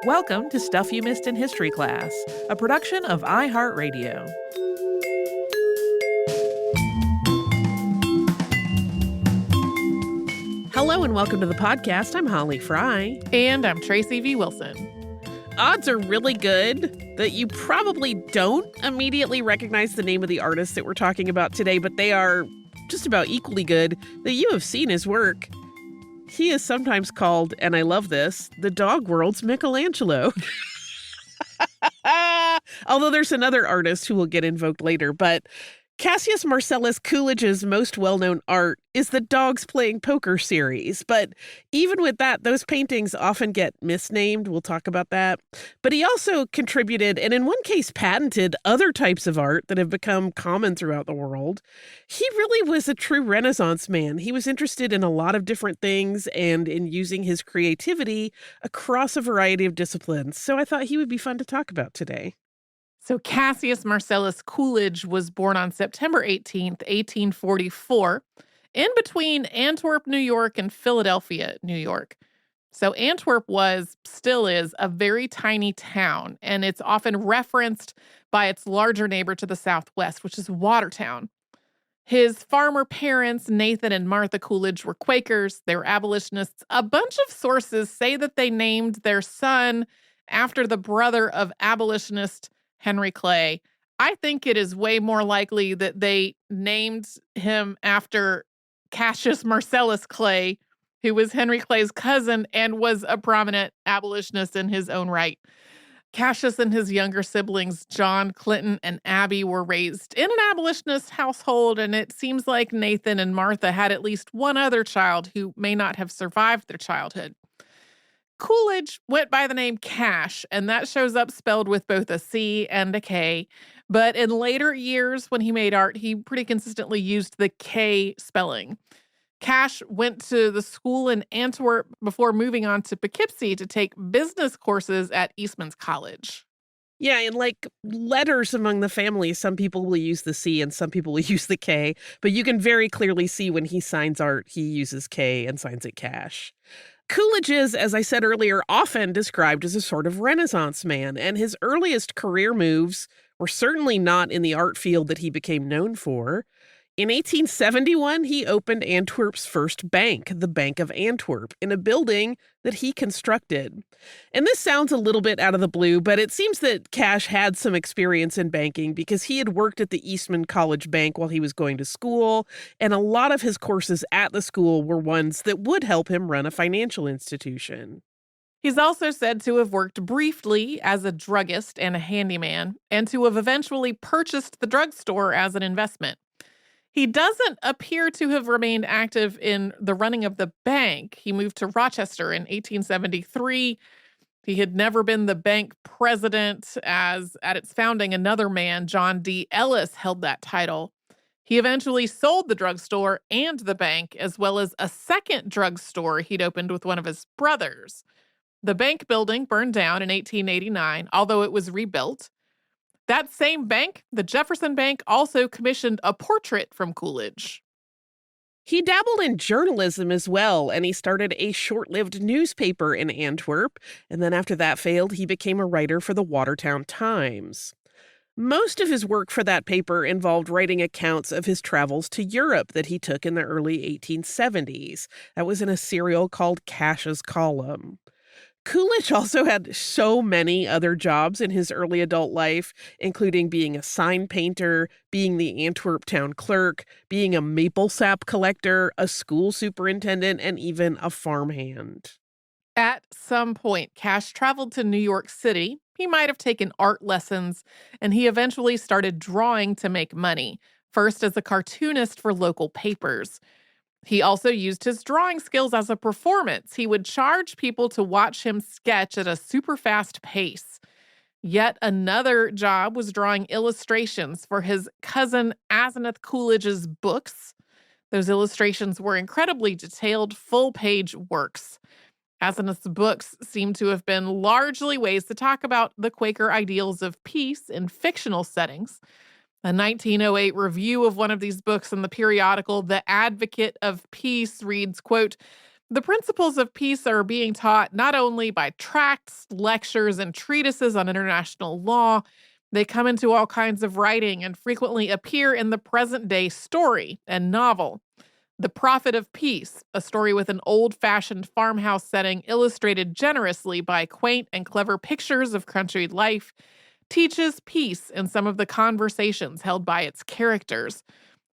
Welcome to Stuff You Missed in History Class, a production of iHeartRadio. Hello and welcome to the podcast. I'm Holly Fry. And I'm Tracy V. Wilson. Odds are really good that you probably don't immediately recognize the name of the artist that we're talking about today, but they are just about equally good that you have seen his work. He is sometimes called, and I love this, the dog world's Michelangelo. Although there's another artist who will get invoked later, but Cassius Marcellus Coolidge's most well-known art is the Dogs Playing Poker series. But even with that, those paintings often get misnamed. We'll talk about that. But he also contributed, and in one case patented, other types of art that have become common throughout the world. He really was a true Renaissance man. He was interested in a lot of different things and in using his creativity across a variety of disciplines. So I thought he would be fun to talk about today. So Cassius Marcellus Coolidge was born on September 18th, 1844, in between Antwerp, New York, and Philadelphia, New York. So Antwerp still is, a very tiny town, and it's often referenced by its larger neighbor to the southwest, which is Watertown. His farmer parents, Nathan and Martha Coolidge, were Quakers. They were abolitionists. A bunch of sources say that they named their son after the brother of abolitionist Henry Clay. I think it is way more likely that they named him after Cassius Marcellus Clay, who was Henry Clay's cousin and was a prominent abolitionist in his own right. Cassius and his younger siblings, John, Clinton, and Abby, were raised in an abolitionist household, and it seems like Nathan and Martha had at least one other child who may not have survived their childhood. Coolidge went by the name Cash, and that shows up spelled with both a C and a K. But in later years, when he made art, he pretty consistently used the K spelling. Cash went to the school in Antwerp before moving on to Poughkeepsie to take business courses at Eastman's College. Yeah, and like letters among the family, some people will use the C and some people will use the K, but you can very clearly see when he signs art, he uses K and signs it Cash. Coolidge is, as I said earlier, often described as a sort of Renaissance man, and his earliest career moves were certainly not in the art field that he became known for. In 1871, he opened Antwerp's first bank, the Bank of Antwerp, in a building that he constructed. And this sounds a little bit out of the blue, but it seems that Cash had some experience in banking because he had worked at the Eastman College Bank while he was going to school, and a lot of his courses at the school were ones that would help him run a financial institution. He's also said to have worked briefly as a druggist and a handyman, and to have eventually purchased the drugstore as an investment. He doesn't appear to have remained active in the running of the bank. He moved to Rochester in 1873. He had never been the bank president, as at its founding, another man, John D. Ellis, held that title. He eventually sold the drugstore and the bank, as well as a second drugstore he'd opened with one of his brothers. The bank building burned down in 1889, although it was rebuilt. That same bank, the Jefferson Bank, also commissioned a portrait from Coolidge. He dabbled in journalism as well, and he started a short-lived newspaper in Antwerp, and then after that failed, he became a writer for the Watertown Times. Most of his work for that paper involved writing accounts of his travels to Europe that he took in the early 1870s. That was in a serial called Cash's Column. Coolidge also had so many other jobs in his early adult life, including being a sign painter, being the Antwerp town clerk, being a maple sap collector, a school superintendent, and even a farmhand. At some point, Cash traveled to New York City. He might have taken art lessons, and he eventually started drawing to make money, first as a cartoonist for local papers. He also used his drawing skills as a performance. He would charge people to watch him sketch at a super fast pace. Yet another job was drawing illustrations for his cousin Asenath Coolidge's books. Those illustrations were incredibly detailed, full-page works. Asenath's books seem to have been largely ways to talk about the Quaker ideals of peace in fictional settings. A 1908 review of one of these books in the periodical The Advocate of Peace reads, quote, The principles of peace are being taught not only by tracts, lectures, and treatises on international law, they come into all kinds of writing and frequently appear in the present day story and novel. The Prophet of Peace, a story with an old-fashioned farmhouse setting illustrated generously by quaint and clever pictures of country life, teaches peace in some of the conversations held by its characters.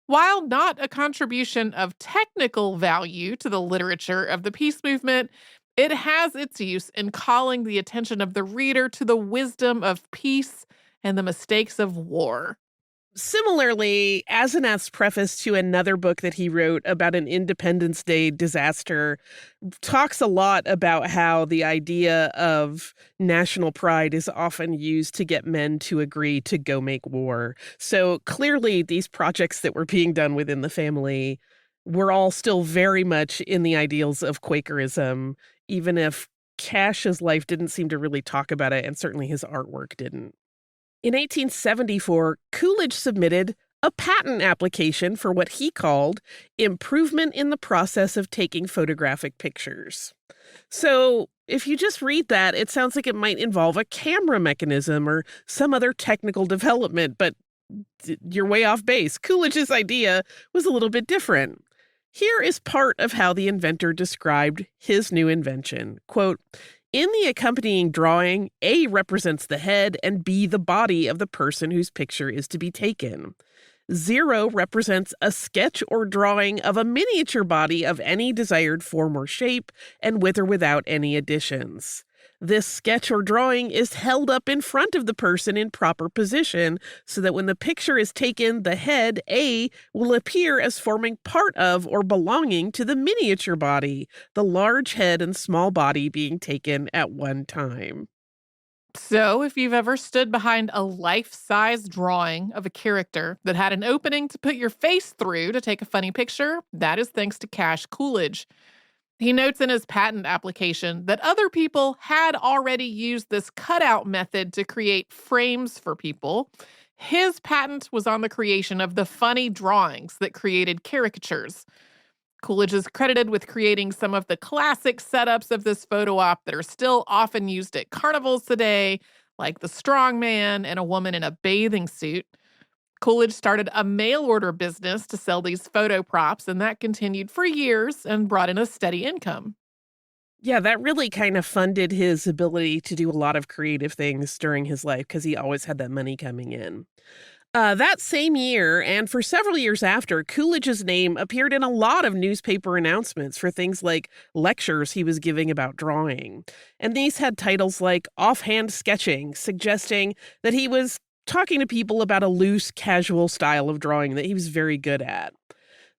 While not a contribution of technical value to the literature of the peace movement, it has its use in calling the attention of the reader to the wisdom of peace and the mistakes of war. Similarly, Asenath's preface to another book that he wrote about an Independence Day disaster talks a lot about how the idea of national pride is often used to get men to agree to go make war. So clearly, these projects that were being done within the family were all still very much in the ideals of Quakerism, even if Cash's life didn't seem to really talk about it, and certainly his artwork didn't. In 1874, Coolidge submitted a patent application for what he called improvement in the process of taking photographic pictures. So if you just read that, it sounds like it might involve a camera mechanism or some other technical development, but you're way off base. Coolidge's idea was a little bit different. Here is part of how the inventor described his new invention. Quote, "In the accompanying drawing, A represents the head and B the body of the person whose picture is to be taken. 0 represents a sketch or drawing of a miniature body of any desired form or shape, and with or without any additions. This sketch or drawing is held up in front of the person in proper position so that when the picture is taken, the head, A, will appear as forming part of or belonging to the miniature body, the large head and small body being taken at one time." So, if you've ever stood behind a life-size drawing of a character that had an opening to put your face through to take a funny picture, that is thanks to Cash Coolidge. He notes in his patent application that other people had already used this cutout method to create frames for people. His patent was on the creation of the funny drawings that created caricatures. Coolidge is credited with creating some of the classic setups of this photo op that are still often used at carnivals today, like the strong man and a woman in a bathing suit. Coolidge started a mail order business to sell these photo props, and that continued for years and brought in a steady income. Yeah, that really kind of funded his ability to do a lot of creative things during his life because he always had that money coming in. That same year, and for several years after, Coolidge's name appeared in a lot of newspaper announcements for things like lectures he was giving about drawing. And these had titles like Offhand Sketching, suggesting that he was talking to people about a loose, casual style of drawing that he was very good at.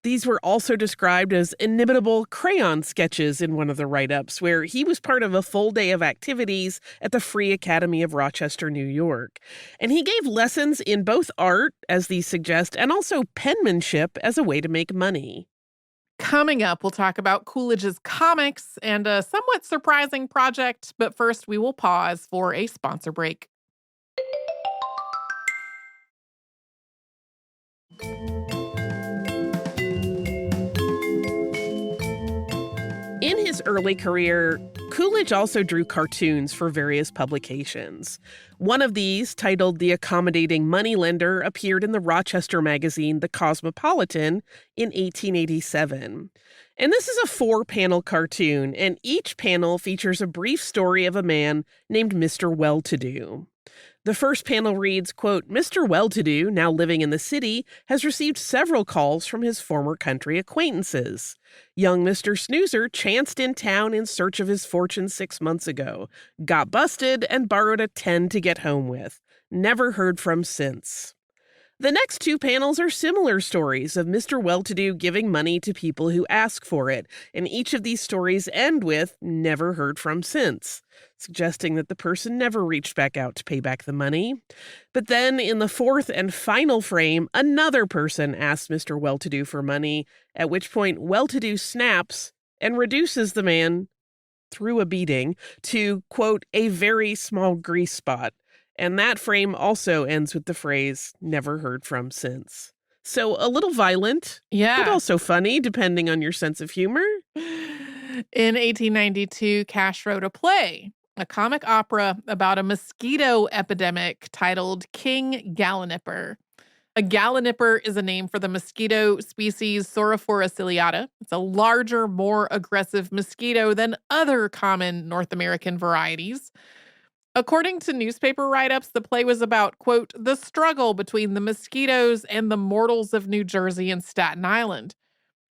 These were also described as inimitable crayon sketches in one of the write-ups, where he was part of a full day of activities at the Free Academy of Rochester, New York. And he gave lessons in both art, as these suggest, and also penmanship as a way to make money. Coming up, we'll talk about Coolidge's comics and a somewhat surprising project, but first we will pause for a sponsor break. In his early career, Coolidge also drew cartoons for various publications. One of these, titled The Accommodating Moneylender, appeared in the Rochester magazine The Cosmopolitan in 1887. And this is a 4-panel cartoon, and each panel features a brief story of a man named Mr. Well-to-Do. The first panel reads, quote, "Mr. Well-to-Do, now living in the city, has received several calls from his former country acquaintances. Young Mr. Snoozer chanced in town in search of his fortune 6 months ago, got busted, and borrowed a 10 to get home with. Never heard from since." The next 2 panels are similar stories of Mr. Well-to-Do giving money to people who ask for it, and each of these stories end with "never heard from since," suggesting that the person never reached back out to pay back the money. But then in the 4th and final frame, another person asks Mr. Well-to-Do for money, at which point Well-to-Do snaps and reduces the man, through a beating, to, quote, "a very small grease spot." And that frame also ends with the phrase, "never heard from since." So a little violent, but Yeah. also funny, depending on your sense of humor. In 1892, Cash wrote a play, a comic opera about a mosquito epidemic titled King Gallinipper. A galliniper is a name for the mosquito species Saurophora ciliata. It's a larger, more aggressive mosquito than other common North American varieties. According to newspaper write-ups, the play was about, quote, the struggle between the mosquitoes and the mortals of New Jersey and Staten Island.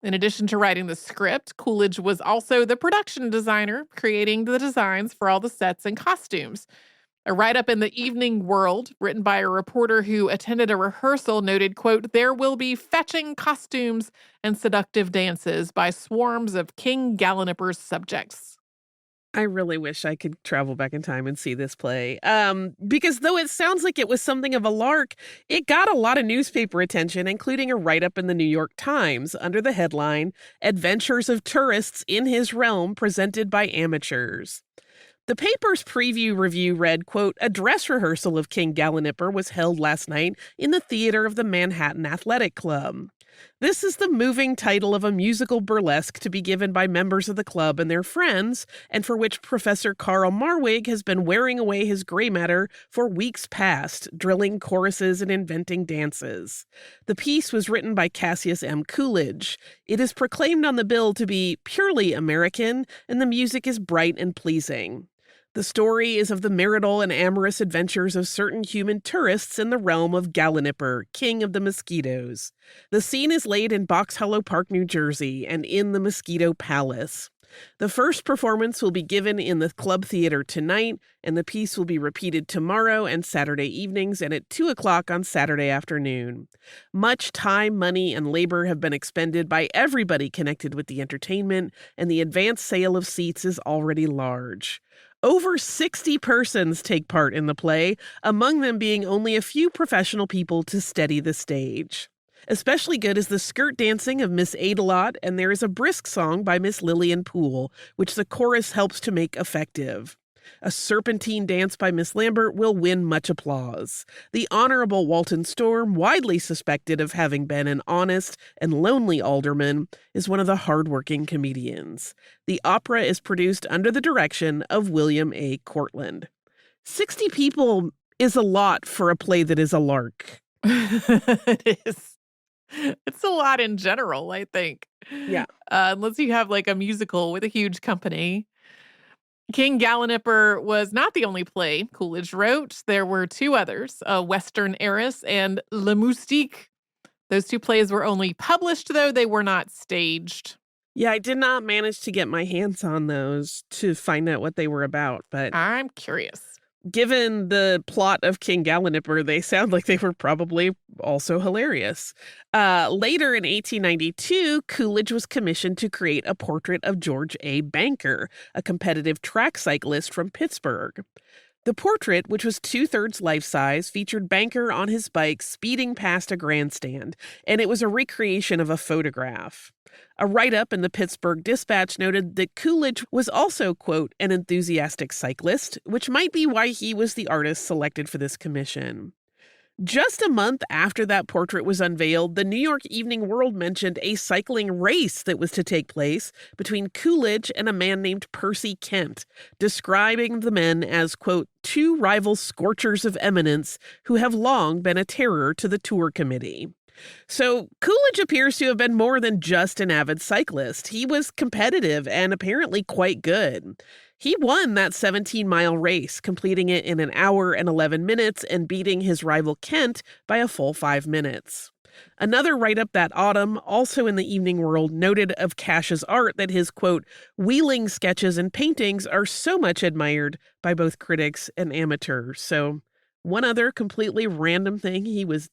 In addition to writing the script, Coolidge was also the production designer, creating the designs for all the sets and costumes. A write-up in the Evening World, written by a reporter who attended a rehearsal, noted, quote, there will be fetching costumes and seductive dances by swarms of King Gallinipper's subjects. I really wish I could travel back in time and see this play. Because though it sounds like it was something of a lark, it got a lot of newspaper attention, including a write-up in the New York Times under the headline, Adventures of Tourists in His Realm Presented by Amateurs. The paper's preview review read, quote, a dress rehearsal of King Gallinipper was held last night in the theater of the Manhattan Athletic Club. This is the moving title of a musical burlesque to be given by members of the club and their friends, and for which Professor Carl Marwig has been wearing away his gray matter for weeks past, drilling choruses and inventing dances. The piece was written by Cassius M. Coolidge. It is proclaimed on the bill to be purely American, and the music is bright and pleasing. The story is of the marital and amorous adventures of certain human tourists in the realm of Gallinipper, king of the mosquitoes. The scene is laid in Box Hollow Park, New Jersey, and in the Mosquito Palace. The first performance will be given in the Club Theater tonight, and the piece will be repeated tomorrow and Saturday evenings and at 2 o'clock on Saturday afternoon. Much time, money, and labor have been expended by everybody connected with the entertainment, and the advance sale of seats is already large. Over 60 persons take part in the play, among them being only a few professional people to steady the stage. Especially good is the skirt dancing of Miss Adelot, and there is a brisk song by Miss Lillian Poole, which the chorus helps to make effective. A serpentine dance by Miss Lambert will win much applause. The Honorable Walton Storm, widely suspected of having been an honest and lonely alderman, is one of the hardworking comedians. The opera is produced under the direction of William A. Cortland. 60 people is a lot for a play that is a lark. It is. It's a lot in general, I think. Yeah. Unless you have like a musical with a huge company. King Gallinipper was not the only play Coolidge wrote. There were two others, A Western Heiress and Le Moustique. Those two plays were only published, though they were not staged. Yeah, I did not manage to get my hands on those to find out what they were about, but I'm curious. given the plot of King Gallinipper, they sound like they were probably also hilarious. Later in 1892, Coolidge was commissioned to create a portrait of George A. Banker, a competitive track cyclist from Pittsburgh. The portrait, which was 2/3 life-size, featured Banker on his bike speeding past a grandstand, and it was a recreation of a photograph. A write-up in the Pittsburgh Dispatch noted that Coolidge was also, quote, an enthusiastic cyclist, which might be why he was the artist selected for this commission. Just a month after that portrait was unveiled, the New York Evening World mentioned a cycling race that was to take place between Coolidge and a man named Percy Kent, describing the men as, quote, two rival scorchers of eminence who have long been a terror to the tour committee. So Coolidge appears to have been more than just an avid cyclist. He was competitive and apparently quite good. He won that 17-mile race, completing it in an hour and 11 minutes and beating his rival Kent by a full 5 minutes. Another write-up that autumn, also in the Evening World, noted of Cash's art that his, quote, wheeling sketches and paintings are so much admired by both critics and amateurs. So one other completely random thing he was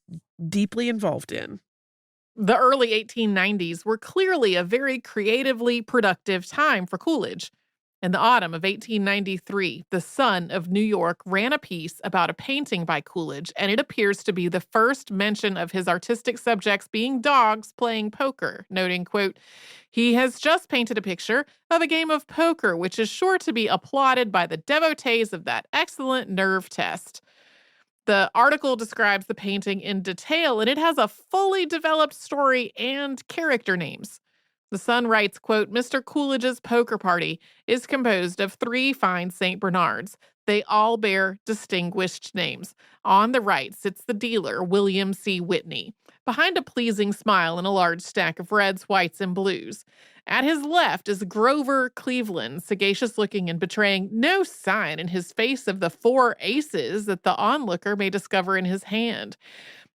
deeply involved in. The early 1890s were clearly a very creatively productive time for Coolidge. In the autumn of 1893, The Sun of New York ran a piece about a painting by Coolidge, and it appears to be the first mention of his artistic subjects being dogs playing poker, noting, quote, he has just painted a picture of a game of poker, which is sure to be applauded by the devotees of that excellent nerve test. The article describes the painting in detail, and it has a fully developed story and character names. The Sun writes, quote, Mr. Coolidge's poker party is composed of 3 fine St. Bernards. They all bear distinguished names. On the right sits the dealer, William C. Whitney, behind a pleasing smile and a large stack of reds, whites, and blues. At his left is Grover Cleveland, sagacious-looking and betraying no sign in his face of the 4 aces that the onlooker may discover in his hand.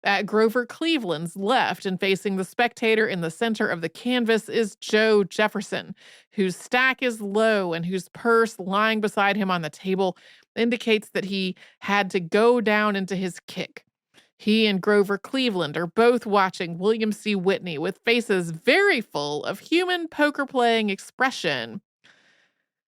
At Grover Cleveland's left and facing the spectator in the center of the canvas is Joe Jefferson, whose stack is low and whose purse lying beside him on the table indicates that he had to go down into his kick. He and Grover Cleveland are both watching William C. Whitney with faces very full of human poker-playing expression.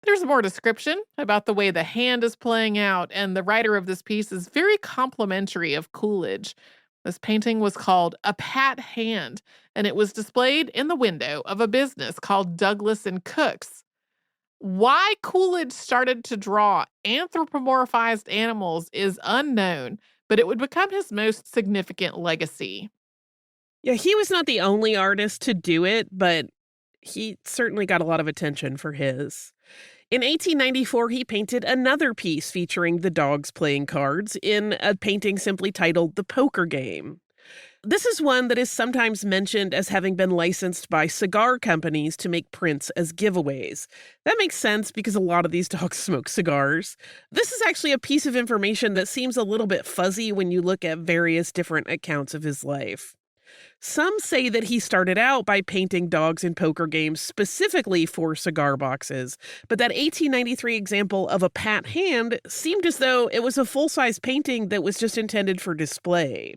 There's more description about the way the hand is playing out, and the writer of this piece is very complimentary of Coolidge. This painting was called A Pat Hand, and it was displayed in the window of a business called Douglas and Cooks. Why Coolidge started to draw anthropomorphized animals is unknown, but it would become his most significant legacy. Yeah, he was not the only artist to do it, but he certainly got a lot of attention for his. In 1894, he painted another piece featuring the dogs playing cards in a painting simply titled The Poker Game. This is one that is sometimes mentioned as having been licensed by cigar companies to make prints as giveaways. That makes sense because a lot of these dogs smoke cigars. This is actually a piece of information that seems a little bit fuzzy when you look at various different accounts of his life. Some say that he started out by painting dogs in poker games specifically for cigar boxes, but that 1893 example of a pat hand seemed as though it was a full-size painting that was just intended for display.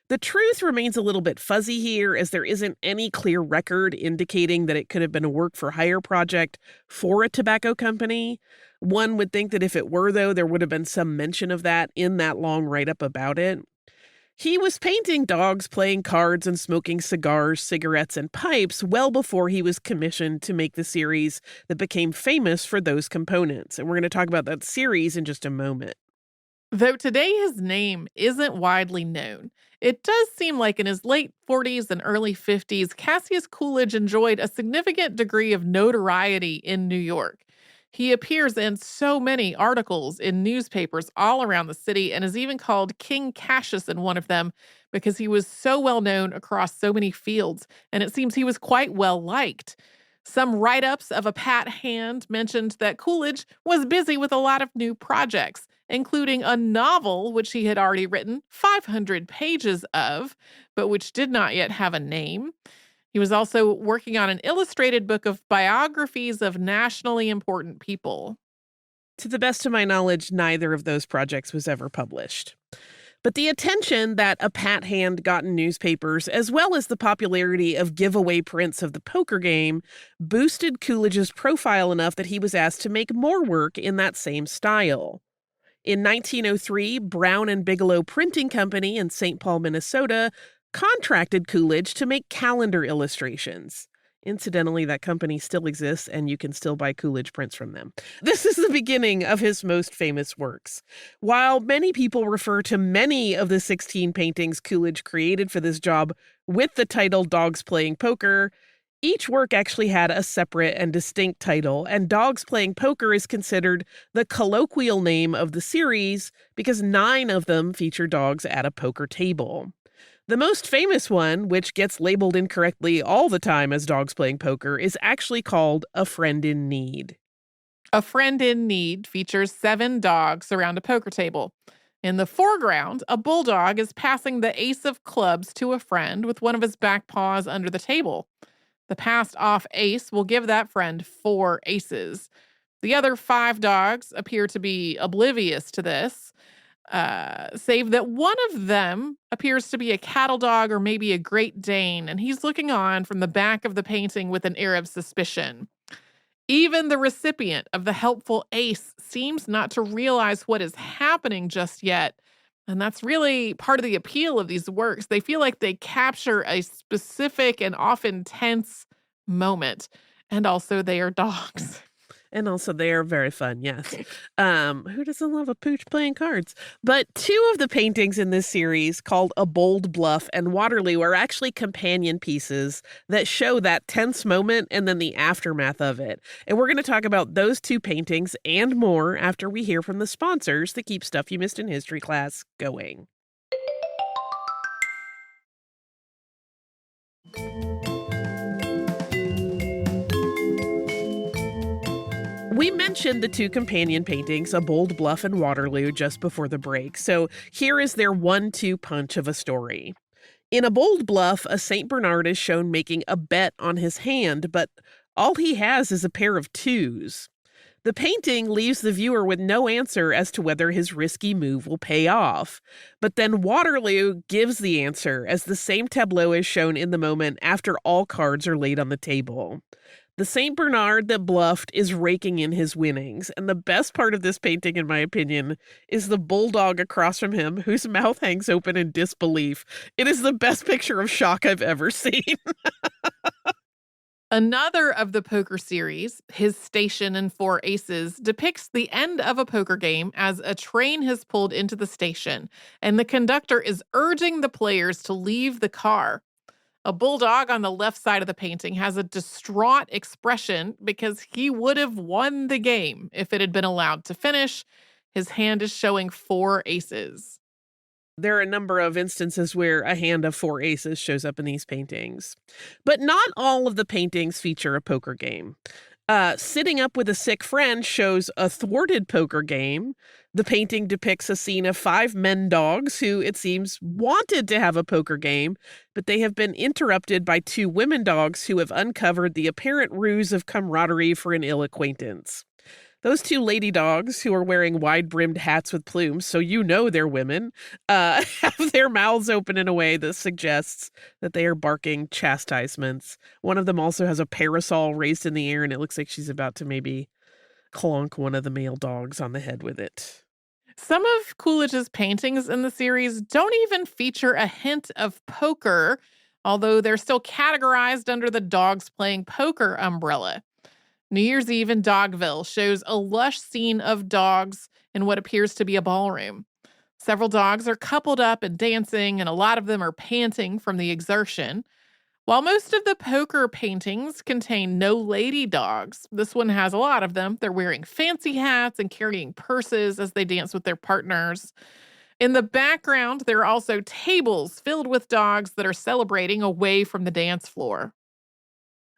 The truth remains a little bit fuzzy here, as there isn't any clear record indicating that it could have been a work-for-hire project for a tobacco company. One would think that if it were, though, there would have been some mention of that in that long write-up about it. He was painting dogs playing cards and smoking cigars, cigarettes, and pipes well before he was commissioned to make the series that became famous for those components. And we're going to talk about that series in just a moment. Though today his name isn't widely known, it does seem like in his late 40s and early 50s, Cassius Coolidge enjoyed a significant degree of notoriety in New York. He appears in so many articles in newspapers all around the city and is even called King Cassius in one of them because he was so well known across so many fields, and it seems he was quite well liked. Some write-ups of A Pat Hand mentioned that Coolidge was busy with a lot of new projects, including a novel which he had already written 500 pages of, but which did not yet have a name. He was also working on an illustrated book of biographies of nationally important people. To the best of my knowledge, neither of those projects was ever published. But the attention that A Pat Hand got in newspapers, as well as the popularity of giveaway prints of the poker game, boosted Coolidge's profile enough that he was asked to make more work in that same style. In 1903, Brown and Bigelow Printing Company in St. Paul, Minnesota, contracted Coolidge to make calendar illustrations. Incidentally, that company still exists, and you can still buy Coolidge prints from them. This is the beginning of his most famous works. While many people refer to many of the 16 paintings Coolidge created for this job with the title Dogs Playing Poker, each work actually had a separate and distinct title, and Dogs Playing Poker is considered the colloquial name of the series because 9 of them feature dogs at a poker table. The most famous one, which gets labeled incorrectly all the time as Dogs Playing Poker, is actually called A Friend in Need. A Friend in Need features 7 dogs around a poker table. In the foreground, a bulldog is passing the ace of clubs to a friend with one of his back paws under the table. The passed off ace will give that friend 4 aces. The other 5 dogs appear to be oblivious to this, save that one of them appears to be a cattle dog or maybe a Great Dane, and he's looking on from the back of the painting with an air of suspicion. Even the recipient of the helpful ace seems not to realize what is happening just yet, and that's really part of the appeal of these works. They feel like they capture a specific and often tense moment, and also they are dogs. And also they are very fun, yes. Who doesn't love a pooch playing cards? But two of the paintings in this series, called A Bold Bluff and Waterloo, are actually companion pieces that show that tense moment and then the aftermath of it. And we're going to talk about those two paintings and more after we hear from the sponsors that keep Stuff You Missed in History Class going. We mentioned the two companion paintings, A Bold Bluff and Waterloo, just before the break, so here is their 1-2 punch of a story. In A Bold Bluff, a St. Bernard is shown making a bet on his hand, but all he has is a pair of twos. The painting leaves the viewer with no answer as to whether his risky move will pay off. But then Waterloo gives the answer, as the same tableau is shown in the moment after all cards are laid on the table. The St. Bernard that bluffed is raking in his winnings, and the best part of this painting, in my opinion, is the bulldog across from him whose mouth hangs open in disbelief. It is the best picture of shock I've ever seen. Another of the poker series, His Station and Four Aces, depicts the end of a poker game as a train has pulled into the station, and the conductor is urging the players to leave the car. A bulldog on the left side of the painting has a distraught expression because he would have won the game if it had been allowed to finish. His hand is showing four aces. There are a number of instances where a hand of four aces shows up in these paintings. But not all of the paintings feature a poker game. Sitting Up with a Sick Friend shows a thwarted poker game. The painting depicts a scene of 5 men dogs who, it seems, wanted to have a poker game, but they have been interrupted by 2 women dogs who have uncovered the apparent ruse of camaraderie for an ill acquaintance. Those 2 lady dogs, who are wearing wide-brimmed hats with plumes, so you know they're women, have their mouths open in a way that suggests that they are barking chastisements. One of them also has a parasol raised in the air, and it looks like she's about to maybe clonk one of the male dogs on the head with it. Some of Coolidge's paintings in the series don't even feature a hint of poker, although they're still categorized under the dogs playing poker umbrella. New Year's Eve in Dogville shows a lush scene of dogs in what appears to be a ballroom. Several dogs are coupled up and dancing, and a lot of them are panting from the exertion. While most of the poker paintings contain no lady dogs, this one has a lot of them. They're wearing fancy hats and carrying purses as they dance with their partners. In the background, there are also tables filled with dogs that are celebrating away from the dance floor.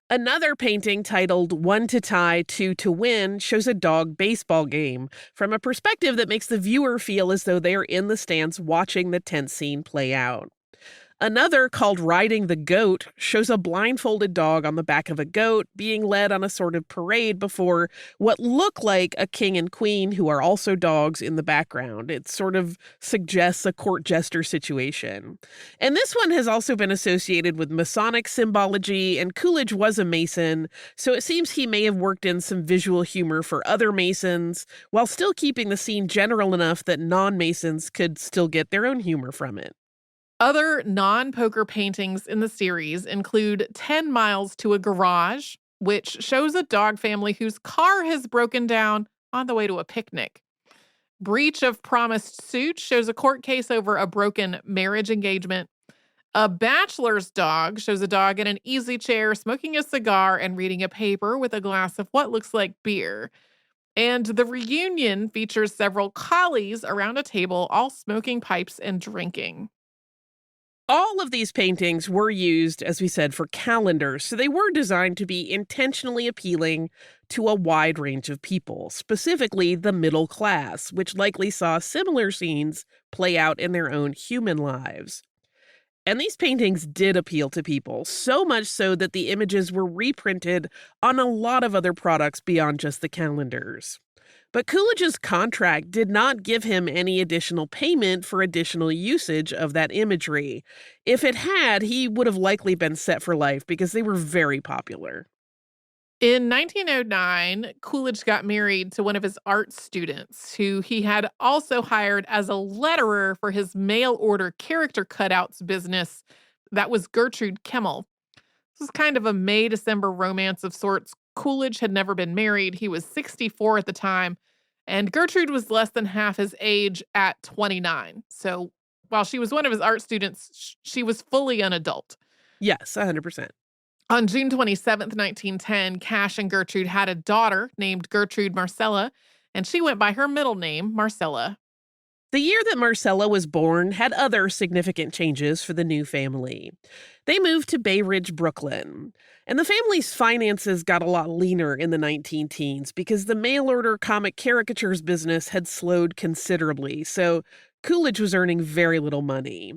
Another painting titled 1 to Tie, 2 to Win shows a dog baseball game from a perspective that makes the viewer feel as though they are in the stands watching the tense scene play out. Another, called Riding the Goat, shows a blindfolded dog on the back of a goat being led on a sort of parade before what look like a king and queen who are also dogs in the background. It sort of suggests a court jester situation. And this one has also been associated with Masonic symbology, and Coolidge was a Mason, so it seems he may have worked in some visual humor for other Masons while still keeping the scene general enough that non-Masons could still get their own humor from it. Other non-poker paintings in the series include 10 Miles to a Garage, which shows a dog family whose car has broken down on the way to a picnic. Breach of Promised Suit shows a court case over a broken marriage engagement. A Bachelor's Dog shows a dog in an easy chair smoking a cigar and reading a paper with a glass of what looks like beer. And The Reunion features several collies around a table, all smoking pipes and drinking. All of these paintings were used, as we said, for calendars, so they were designed to be intentionally appealing to a wide range of people, specifically the middle class, which likely saw similar scenes play out in their own human lives. And these paintings did appeal to people, so much so that the images were reprinted on a lot of other products beyond just the calendars. But Coolidge's contract did not give him any additional payment for additional usage of that imagery. If it had, he would have likely been set for life because they were very popular. In 1909, Coolidge got married to one of his art students, who he had also hired as a letterer for his mail order character cutouts business. That was Gertrude Kimmel. This was kind of a May-December romance of sorts. Coolidge had never been married. He was 64 at the time, and Gertrude was less than half his age at 29. So while she was one of his art students, she was fully an adult. Yes, 100%. On June 27th, 1910, Cash and Gertrude had a daughter named Gertrude Marcella, and she went by her middle name, Marcella. The year that Marcella was born had other significant changes for the new family. They moved to Bay Ridge, Brooklyn, and the family's finances got a lot leaner in the 19 teens because the mail-order comic caricatures business had slowed considerably, so Coolidge was earning very little money.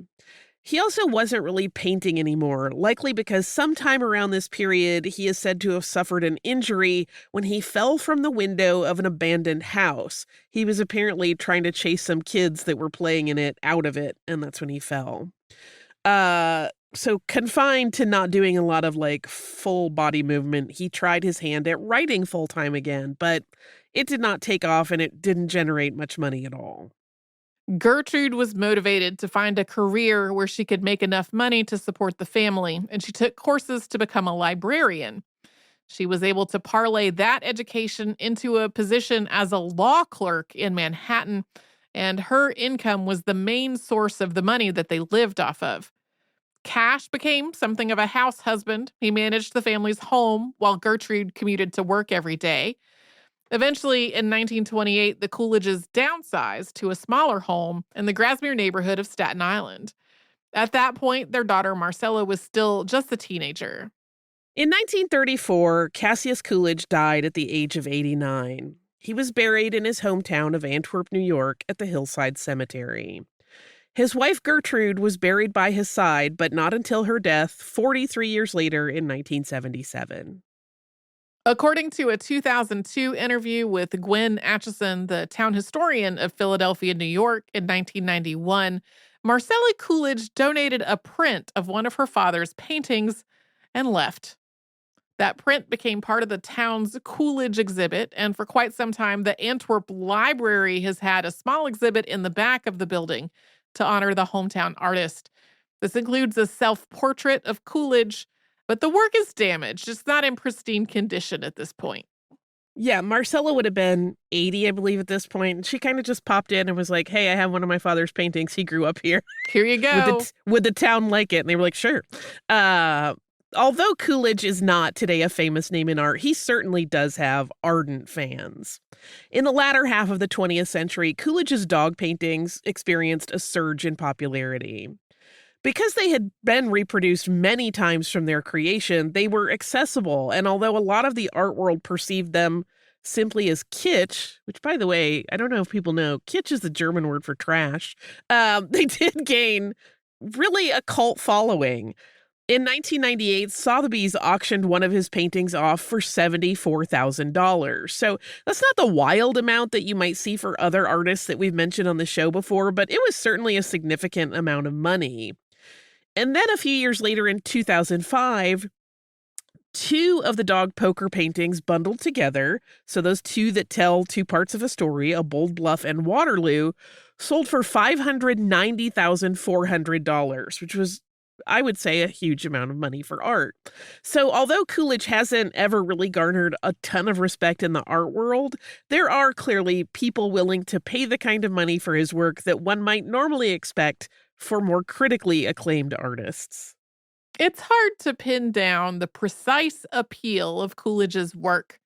He also wasn't really painting anymore, likely because sometime around this period, he is said to have suffered an injury when he fell from the window of an abandoned house. He was apparently trying to chase some kids that were playing in it out of it, and that's when he fell. So confined to not doing a lot of full body movement, he tried his hand at writing full time again, but it did not take off and it didn't generate much money at all. Gertrude was motivated to find a career where she could make enough money to support the family, and she took courses to become a librarian. She was able to parlay that education into a position as a law clerk in Manhattan, and her income was the main source of the money that they lived off of. Cash became something of a house husband. He managed the family's home while Gertrude commuted to work every day. Eventually, in 1928, the Coolidges downsized to a smaller home in the Grasmere neighborhood of Staten Island. At that point, their daughter Marcella was still just a teenager. In 1934, Cassius Coolidge died at the age of 89. He was buried in his hometown of Antwerp, New York, at the Hillside Cemetery. His wife Gertrude was buried by his side, but not until her death 43 years later in 1977. According to a 2002 interview with Gwen Atchison, the town historian of Philadelphia, New York, in 1991, Marcella Coolidge donated a print of one of her father's paintings and left. That print became part of the town's Coolidge exhibit, and for quite some time, the Antwerp Library has had a small exhibit in the back of the building to honor the hometown artist. This includes a self-portrait of Coolidge, but the work is damaged. It's not in pristine condition at this point. Yeah, Marcella would have been 80, I believe, at this point. And she kind of just popped in and was like, hey, I have one of my father's paintings. He grew up here. Here you go. Would the town like it? And they were like, sure. Although Coolidge is not today a famous name in art, he certainly does have ardent fans. In the latter half of the 20th century, Coolidge's dog paintings experienced a surge in popularity. Because they had been reproduced many times from their creation, they were accessible, and although a lot of the art world perceived them simply as kitsch, which, by the way, I don't know if people know, kitsch is the German word for trash, they did gain really a cult following. In 1998, Sotheby's auctioned one of his paintings off for $74,000. So that's not the wild amount that you might see for other artists that we've mentioned on the show before, but it was certainly a significant amount of money. And then a few years later in 2005, two of the dog poker paintings bundled together, so those two that tell two parts of a story, A Bold Bluff and Waterloo, sold for $590,400, which was, I would say, a huge amount of money for art. So although Coolidge hasn't ever really garnered a ton of respect in the art world, there are clearly people willing to pay the kind of money for his work that one might normally expect for more critically acclaimed artists. It's hard to pin down the precise appeal of Coolidge's work.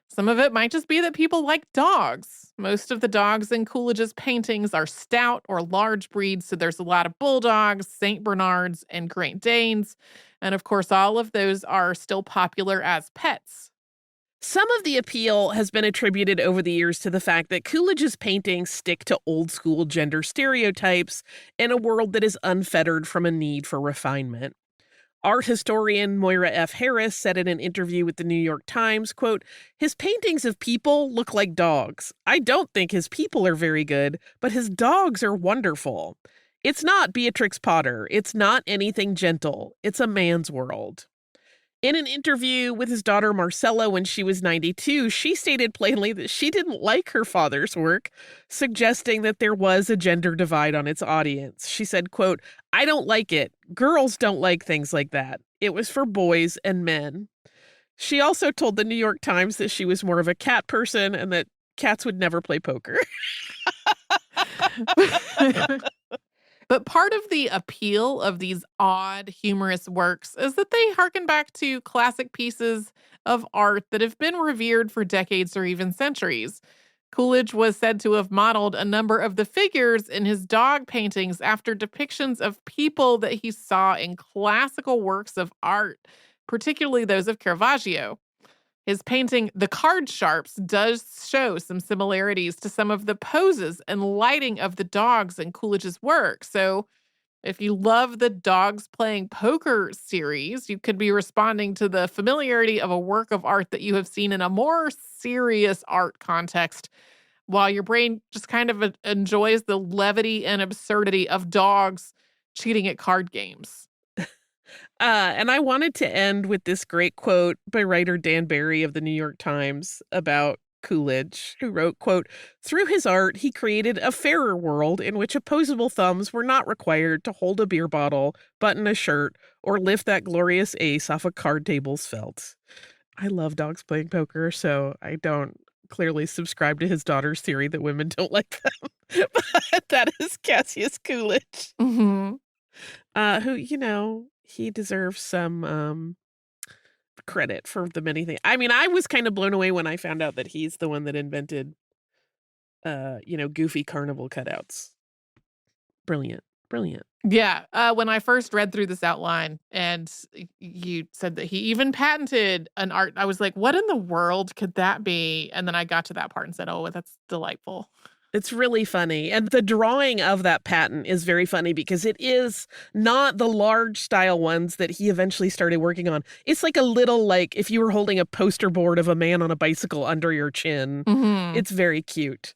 Some of it might just be that people like dogs. Most of the dogs in Coolidge's paintings are stout or large breeds, so there's a lot of bulldogs, St. Bernards, and Great Danes. And of course, all of those are still popular as pets. Some of the appeal has been attributed over the years to the fact that Coolidge's paintings stick to old-school gender stereotypes in a world that is unfettered from a need for refinement. Art historian Moira F. Harris said in an interview with the New York Times, quote, his paintings of people look like dogs. I don't think his people are very good, but his dogs are wonderful. It's not Beatrix Potter. It's not anything gentle. It's a man's world. In an interview with his daughter Marcella when she was 92, she stated plainly that she didn't like her father's work, suggesting that there was a gender divide on its audience. She said, quote, I don't like it. Girls don't like things like that. It was for boys and men. She also told the New York Times that she was more of a cat person and that cats would never play poker. But part of the appeal of these odd, humorous works is that they harken back to classic pieces of art that have been revered for decades or even centuries. Coolidge was said to have modeled a number of the figures in his dog paintings after depictions of people that he saw in classical works of art, particularly those of Caravaggio. His painting, The Card Sharps, does show some similarities to some of the poses and lighting of the dogs in Coolidge's work. So, if you love the Dogs Playing Poker series, you could be responding to the familiarity of a work of art that you have seen in a more serious art context, while your brain just kind of enjoys the levity and absurdity of dogs cheating at card games. And I wanted to end with this great quote by writer Dan Barry of the New York Times about Coolidge, who wrote, quote, "Through his art, he created a fairer world in which opposable thumbs were not required to hold a beer bottle, button a shirt, or lift that glorious ace off a card table's felt." I love Dogs Playing Poker, so I don't clearly subscribe to his daughter's theory that women don't like them. But that is Cassius Coolidge, Mhm. who, he deserves some credit for the many things. I mean, I was kind of blown away when I found out that he's the one that invented, goofy carnival cutouts. Brilliant, brilliant. Yeah, when I first read through this outline and you said that he even patented an art, I was like, "What in the world could that be?" And then I got to that part and said, "Oh, that's delightful." It's really funny, and the drawing of that patent is very funny because it is not the large style ones that he eventually started working on. It's like a little, like, if you were holding a poster board of a man on a bicycle under your chin. Mhm. It's very cute.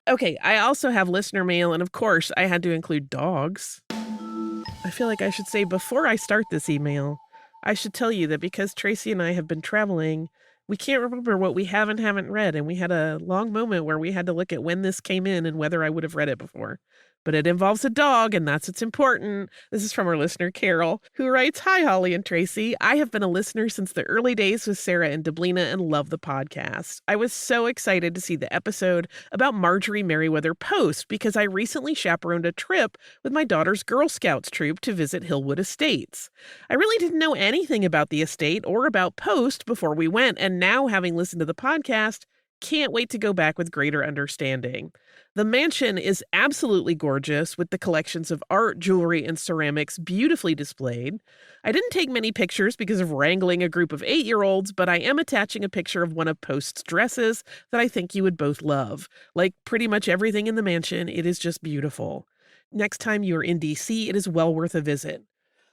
Okay, I also have listener mail, and of course, I had to include dogs. I feel like I should say before I start this email, I should tell you that because Tracy and I have been traveling, we can't remember what we haven't read, and we had a long moment where we had to look at when this came in and whether I would have read it before. But it involves a dog, and that's what's important. This is from our listener, Carol, who writes, "Hi, Holly and Tracy. I have been a listener since the early days with Sarah and Deblina and love the podcast. I was so excited to see the episode about Marjorie Merriweather Post because I recently chaperoned a trip with my daughter's Girl Scouts troop to visit Hillwood Estates. I really didn't know anything about the estate or about Post before we went, and now having listened to the podcast, can't wait to go back with greater understanding. The mansion is absolutely gorgeous with the collections of art, jewelry, and ceramics beautifully displayed. I didn't take many pictures because of wrangling a group of 8-year-olds, but I am attaching a picture of one of Post's dresses that I think you would both love. Like pretty much everything in the mansion, it is just beautiful. Next time you are in DC, it is well worth a visit.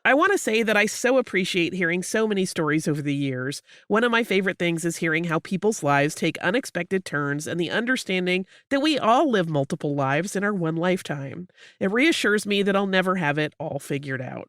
I want to say that I so appreciate hearing so many stories over the years. One of my favorite things is hearing how people's lives take unexpected turns and the understanding that we all live multiple lives in our one lifetime. It reassures me that I'll never have it all figured out.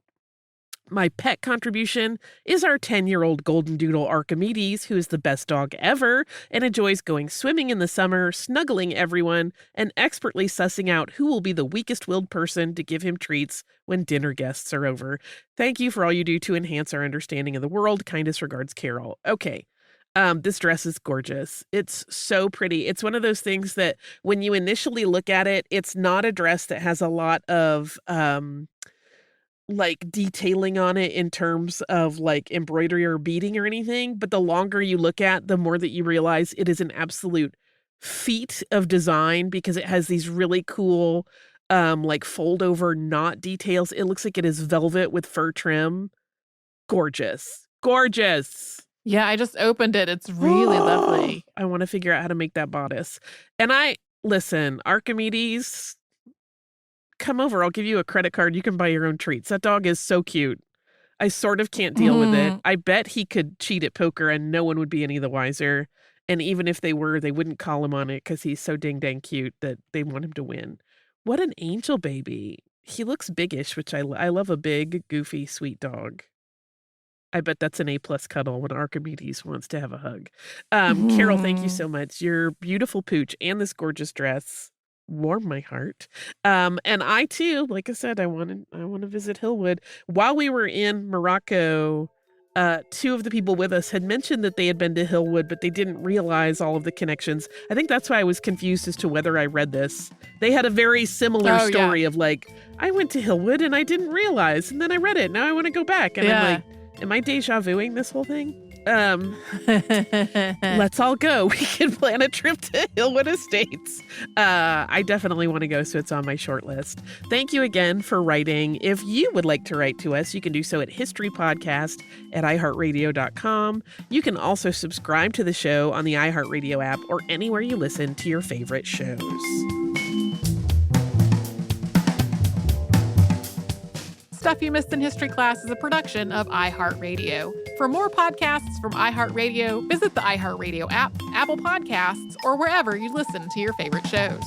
My pet contribution is our 10-year-old golden doodle Archimedes, who is the best dog ever and enjoys going swimming in the summer, snuggling everyone, and expertly sussing out who will be the weakest-willed person to give him treats when dinner guests are over. Thank you for all you do to enhance our understanding of the world. Kindest regards, Carol. Okay. This dress is gorgeous. It's so pretty. It's one of those things that when you initially look at it, it's not a dress that has a lot of like detailing on it in terms of like embroidery or beading or anything, but the longer you look at, the more that you realize it is an absolute feat of design because it has these really cool like fold over knot details. It looks like it is velvet with fur trim. Gorgeous. Gorgeous. Yeah, I just opened it. It's really lovely. I want to figure out how to make that bodice. And listen, Archimedes, come over. I'll give you a credit card. You can buy your own treats. That dog is so cute. I sort of can't deal with it. Mhm. I bet he could cheat at poker and no one would be any the wiser. And even if they were, they wouldn't call him on it because he's so ding dang cute that they want him to win. What an angel baby. He looks biggish, which I love a big, goofy, sweet dog. I bet that's an A+ cuddle when Archimedes wants to have a hug. Carol, thank you Mhm. so much. Your beautiful pooch and this gorgeous dress warm my heart. And I too, like I said, I want to visit Hillwood. While we were in Morocco, two of the people with us had mentioned that they had been to Hillwood, but they didn't realize all of the connections. I think that's why I was confused as to whether I read this. They had a very similar story of like, I went to Hillwood and I didn't realize, and then I read it. Now I want to go back. And I'm like, am I deja vuing this whole thing? Let's all go. We can plan a trip to Hillwood Estates. I definitely want to go, so it's on my short list. Thank you again for writing. If you would like to write to us, you can do so at historypodcast@iheartradio.com. You can also subscribe to the show on the iHeartRadio app or anywhere you listen to your favorite shows. Stuff You Missed in History Class is a production of iHeartRadio. For more podcasts from iHeartRadio, visit the iHeartRadio app, Apple Podcasts, or wherever you listen to your favorite shows.